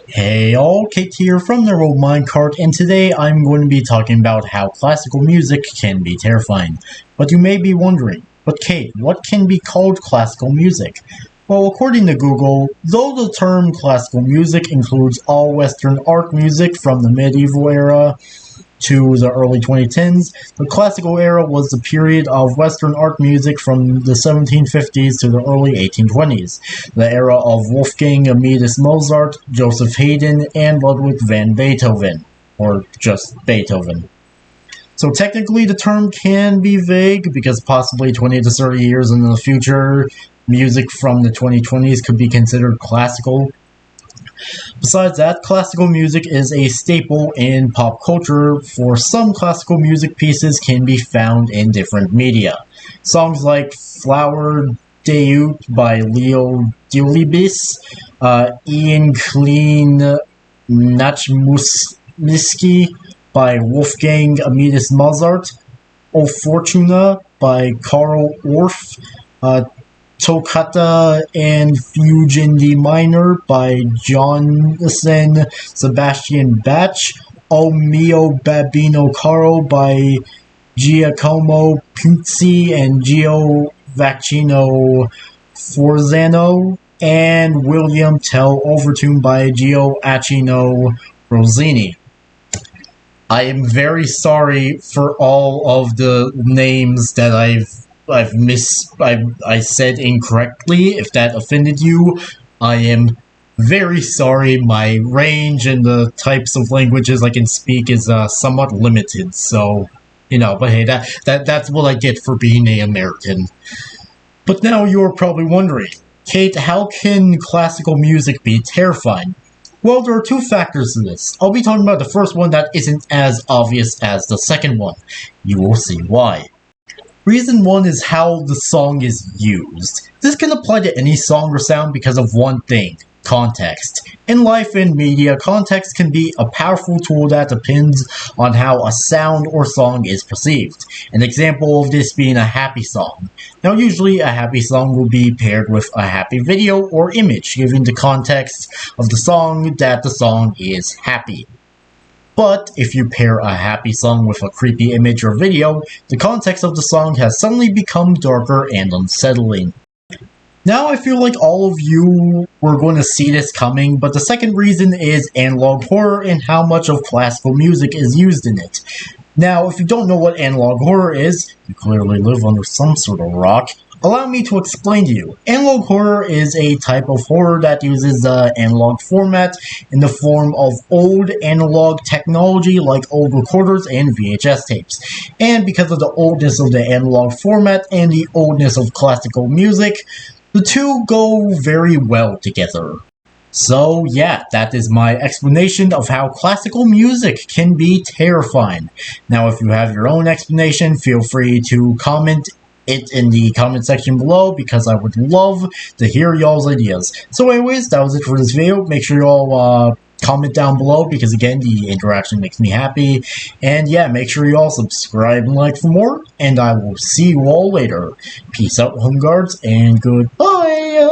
Hey all, Kate here from the Road Minecart, and today I'm going to be talking about how classical music can be terrifying. But you may be wondering, but Kate, what can be called classical music? Well, according to Google, though the term classical music includes all Western art music from the medieval era to the early 2010s, the classical era was the period of Western art music from the 1750s to the early 1820s, the era of Wolfgang Amadeus Mozart, Joseph Haydn, and Ludwig van Beethoven, or just Beethoven. So technically the term can be vague because possibly 20 to 30 years in the future, music from the 2020s could be considered classical. Besides that, classical music is a staple in pop culture, for some classical music pieces can be found in different media. Songs like Flower Deut by Leo Delibes, Ian Clean Nachmusiski by Wolfgang Amadeus Mozart, O Fortuna by Karl Orff, Toccata and Fugue in D minor by Johann Sebastian Bach, O mio babbino caro by Giacomo Pucci and Giovacchino Forzano, and William Tell Overture by Gioacchino Rossini. I am very sorry for all of the names that I said incorrectly. If that offended you, I am very sorry. My range and the types of languages I can speak is somewhat limited, so, but hey, that's what I get for being an American. But now you're probably wondering, Kate, how can classical music be terrifying? Well, there are two factors to this. I'll be talking about the first one that isn't as obvious as the second one. You will see why. Reason one is how the song is used. This can apply to any song or sound because of one thing: context. In life and media, context can be a powerful tool that depends on how a sound or song is perceived. An example of this being a happy song. Now, usually a happy song will be paired with a happy video or image, giving the context of the song that the song is happy. But if you pair a happy song with a creepy image or video, the context of the song has suddenly become darker and unsettling. Now I feel like all of you were going to see this coming, but the second reason is analog horror and how much of classical music is used in it. Now, if you don't know what analog horror is, you clearly live under some sort of rock. Allow me to explain to you. Analog horror is a type of horror that uses the analog format in the form of old analog technology like old recorders and VHS tapes. And because of the oldness of the analog format and the oldness of classical music, the two go very well together. So yeah, that is my explanation of how classical music can be terrifying. Now if you have your own explanation, feel free to comment it in the comment section below, because I would love to hear y'all's ideas. So anyways, that was it for this video. Make sure y'all comment down below, because again, the interaction makes me happy. And yeah, make sure y'all subscribe and like for more, and I will see you all later. Peace out, home guards, and goodbye!